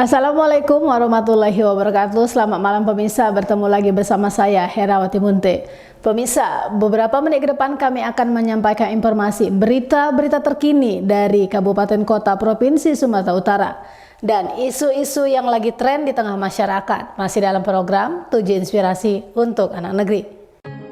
Assalamualaikum warahmatullahi wabarakatuh. Selamat malam pemirsa, bertemu lagi bersama saya Herawati Munte. Pemirsa, beberapa menit ke depan kami akan menyampaikan informasi berita-berita terkini dari Kabupaten Kota Provinsi Sumatera Utara dan isu-isu yang lagi tren di tengah masyarakat. Masih dalam program 7 Inspirasi untuk Anak Negeri.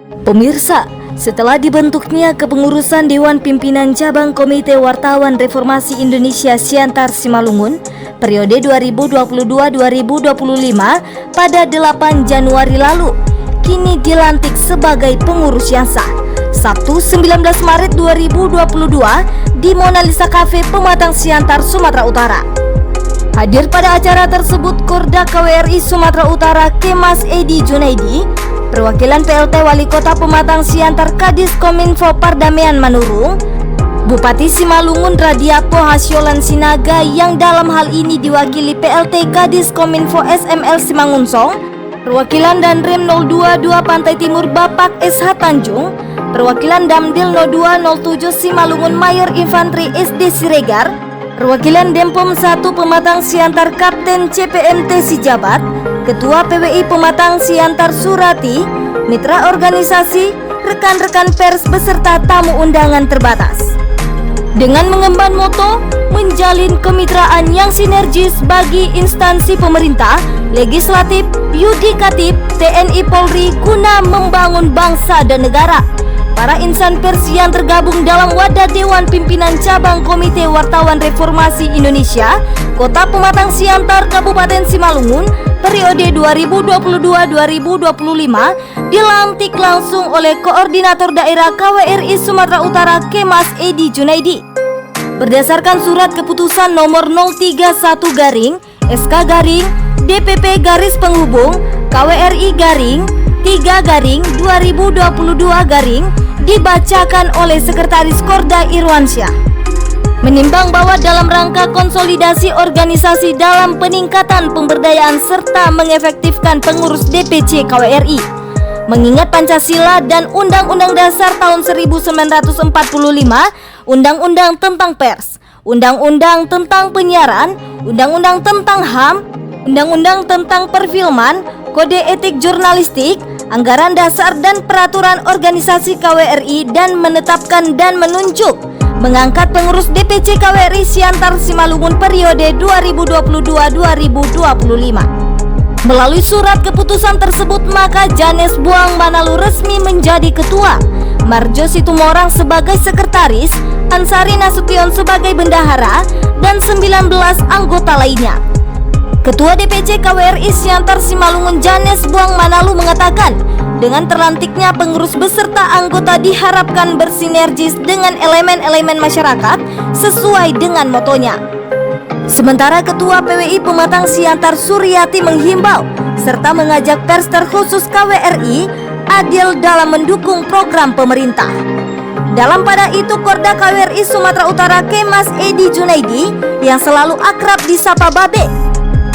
Pemirsa, setelah dibentuknya kepengurusan Dewan Pimpinan Cabang Komite Wartawan Reformasi Indonesia Siantar Simalungun periode 2022-2025 pada 8 Januari lalu, kini dilantik sebagai pengurus yang sah. Sabtu 19 Maret 2022 di Mona Lisa Cafe Pematang Siantar, Sumatera Utara. Hadir pada acara tersebut Korda KWRI Sumatera Utara Kemas Edi Junaidi, perwakilan PLT Wali Kota Pematang Siantar Kadis Kominfo Pardamaian Manurung, Bupati Simalungun Radiato Hasyolan Sinaga yang dalam hal ini diwakili PLT Kadis Kominfo SML Simangunsong, perwakilan Danrem 022 Pantai Timur Bapak SH Tanjung, perwakilan Damdil 0207 Simalungun Mayor Infantri SD Siregar, perwakilan Dempom 1 Pematang Siantar Kapten CPMT Sijabat, Ketua PWI Pematang Siantar Surati, mitra organisasi, rekan-rekan pers beserta tamu undangan terbatas. Dengan mengemban moto menjalin kemitraan yang sinergis bagi instansi pemerintah, legislatif, yudikatif, TNI Polri guna membangun bangsa dan negara. Para insan pers yang tergabung dalam wadah Dewan Pimpinan Cabang Komite Wartawan Reformasi Indonesia Kota Pematang Siantar Kabupaten Simalungun periode 2022-2025 dilantik langsung oleh Koordinator Daerah KWRI Sumatera Utara Kemas Edi Junaidi. Berdasarkan surat keputusan nomor 031 garing SK garing DPP garis penghubung KWRI garing 3 garing 2022 garing dibacakan oleh Sekretaris Korda Irwansyah. Menimbang bahwa dalam rangka konsolidasi organisasi dalam peningkatan pemberdayaan serta mengefektifkan pengurus DPC KWRI, mengingat Pancasila dan Undang-Undang Dasar tahun 1945, Undang-Undang tentang Pers, Undang-Undang tentang Penyiaran, Undang-Undang tentang HAM, Undang-Undang tentang Perfilman, Kode Etik Jurnalistik, Anggaran Dasar dan Peraturan Organisasi KWRI dan menetapkan dan menunjuk mengangkat pengurus DPC KWRI Siantar Simalungun periode 2022-2025. Melalui surat keputusan tersebut, maka Janes Buang Manalu resmi menjadi ketua, Marjo Situmorang sebagai sekretaris, Ansari Nasution sebagai bendahara, dan 19 anggota lainnya. Ketua DPC KWRI Siantar Simalungun Janes Buang Manalu mengatakan, dengan terlantiknya pengurus beserta anggota diharapkan bersinergis dengan elemen-elemen masyarakat sesuai dengan motonya. Sementara Ketua PWI Pematang Siantar Suryati menghimbau serta mengajak pers terkhusus KWRI adil dalam mendukung program pemerintah. Dalam pada itu, Korda KWRI Sumatera Utara Kemas Edi Junaidi yang selalu akrab disapa Babe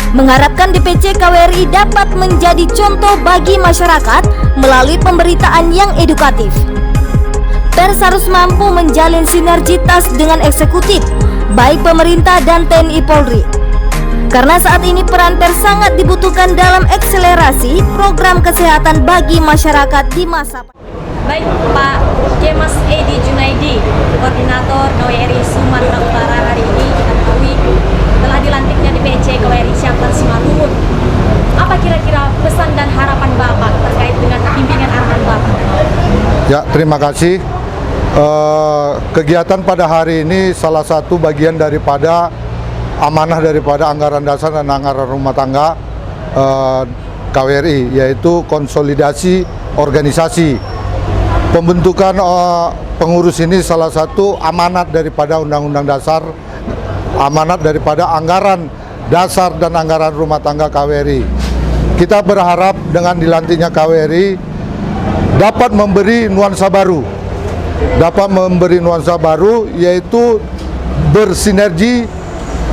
mengharapkan DPC KWRI dapat menjadi contoh bagi masyarakat melalui pemberitaan yang edukatif. Pers harus mampu menjalin sinergitas dengan eksekutif, baik pemerintah dan TNI Polri. Karena saat ini peran pers sangat dibutuhkan dalam akselerasi program kesehatan bagi masyarakat di masa. Baik, Pak Kemas Edi Junaidi, Koordinator KWRI Sumatera Utara, hari ini kita ketahui telah dilantiknya DPC KWRI Siantar Simalungun. Apa kira-kira pesan dan harapan Bapak terkait dengan bimbingan arahan Bapak? Ya, terima kasih. Kegiatan pada hari ini salah satu bagian daripada amanah daripada anggaran dasar dan anggaran rumah tangga KWRI, yaitu konsolidasi organisasi. Pembentukan pengurus ini salah satu amanat daripada Undang-Undang Dasar, amanat daripada anggaran dasar dan anggaran rumah tangga KWRI. Kita berharap dengan dilantiknya KWRI dapat memberi nuansa baru, yaitu bersinergi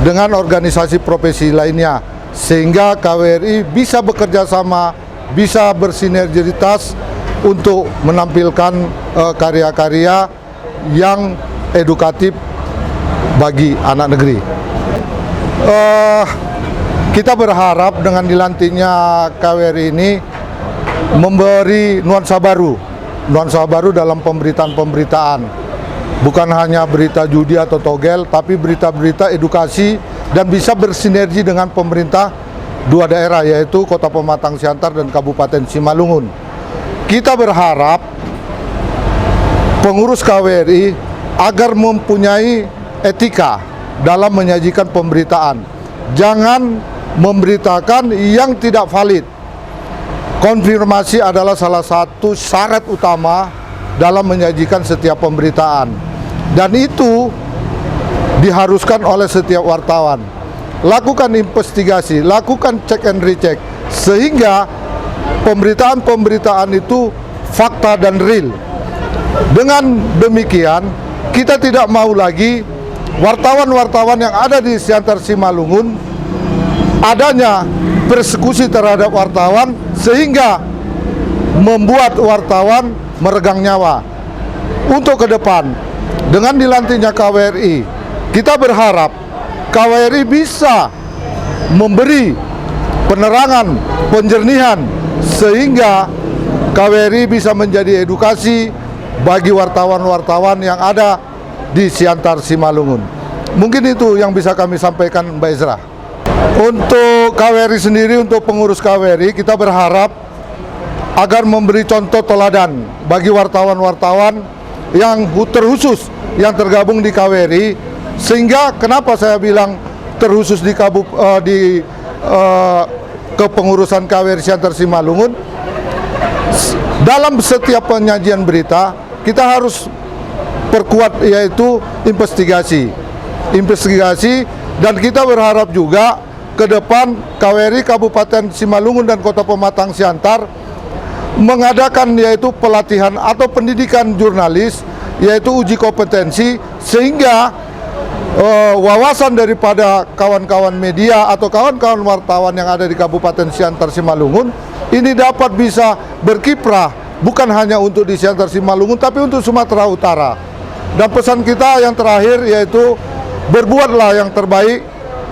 dengan organisasi profesi lainnya, sehingga KWRI bisa bekerja sama, bisa bersinergitas untuk menampilkan karya-karya yang edukatif bagi anak negeri. kita berharap dengan dilantiknya KWRI ini memberi nuansa baru dalam pemberitaan. Bukan hanya berita judi atau togel, tapi berita-berita edukasi dan bisa bersinergi dengan pemerintah dua daerah, yaitu Kota Pematang Siantar dan Kabupaten Simalungun. Kita berharap pengurus KWRI agar mempunyai etika dalam menyajikan pemberitaan. Jangan memberitakan yang tidak valid. Konfirmasi adalah salah satu syarat utama dalam menyajikan setiap pemberitaan. Dan itu diharuskan oleh setiap wartawan. Lakukan investigasi, lakukan cek and recheck, sehingga pemberitaan-pemberitaan itu fakta dan real. Dengan demikian, kita tidak mau lagi wartawan-wartawan yang ada di Siantar Simalungun adanya persekusi terhadap wartawan sehingga membuat wartawan meregang nyawa. Untuk ke depan, dengan dilantiknya KWRI, kita berharap KWRI bisa memberi penerangan, penjernihan, sehingga KWRI bisa menjadi edukasi bagi wartawan-wartawan yang ada di Siantar Simalungun. Mungkin itu yang bisa kami sampaikan, Mbak Ezra. Untuk KWRI sendiri, untuk pengurus KWRI, kita berharap agar memberi contoh teladan bagi wartawan-wartawan yang terkhusus yang tergabung di KWRI. Sehingga kenapa saya bilang terkhusus di kepengurusan KWRI Siantar Simalungun, dalam setiap penyajian berita kita harus perkuat, yaitu investigasi, dan kita berharap juga ke depan KWRI Kabupaten Simalungun dan Kota Pematang Siantar mengadakan yaitu pelatihan atau pendidikan jurnalis, yaitu uji kompetensi, sehingga wawasan daripada kawan-kawan media atau kawan-kawan wartawan yang ada di Kabupaten Siantar Simalungun ini dapat bisa berkiprah bukan hanya untuk di Siantar Simalungun tapi untuk Sumatera Utara. Dan pesan kita yang terakhir yaitu berbuatlah yang terbaik,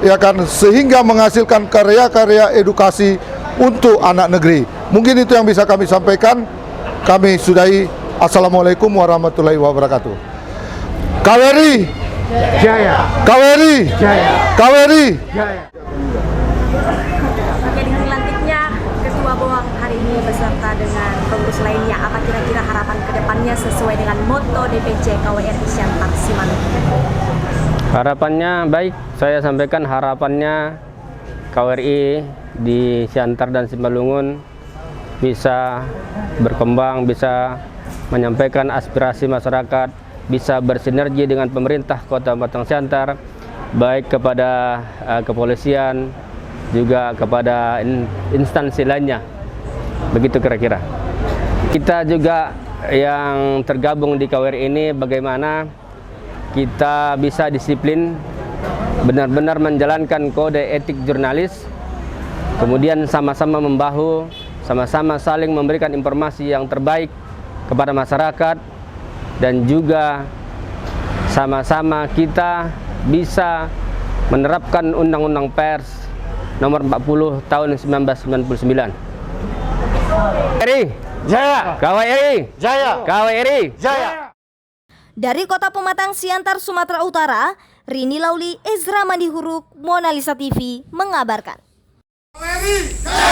ya kan, sehingga menghasilkan karya-karya edukasi untuk anak negeri. Mungkin itu yang bisa kami sampaikan. Kami sudahi. Assalamualaikum warahmatullahi wabarakatuh. KWRI Jaya. KWRI Jaya. KWRI Jaya. Oke, dengan dilantiknya Ketua Bawang hari ini beserta dengan pengurus lainnya, apa kira-kira harapan kedepannya sesuai dengan moto DPC KWRI Siantar Simalungun? Harapannya baik, saya sampaikan harapannya KWRI di Siantar dan Simalungun bisa berkembang, bisa menyampaikan aspirasi masyarakat, bisa bersinergi dengan pemerintah Kota Pematang Siantar, baik kepada kepolisian, juga kepada instansi lainnya. Begitu kira-kira. Kita juga yang tergabung di KWRI ini bagaimana kita bisa disiplin, benar-benar menjalankan kode etik jurnalis, kemudian sama-sama membahu, sama-sama saling memberikan informasi yang terbaik kepada masyarakat, dan juga sama-sama kita bisa menerapkan Undang-Undang Pers Nomor 40 Tahun 1999. KWRI Jaya. KWRI Jaya. KWRI Jaya. Dari Kota Pematang Siantar, Sumatera Utara, Rini Lauli, Ezra Mandihuruk, Mona Lisa TV mengabarkan. KWRI Jaya.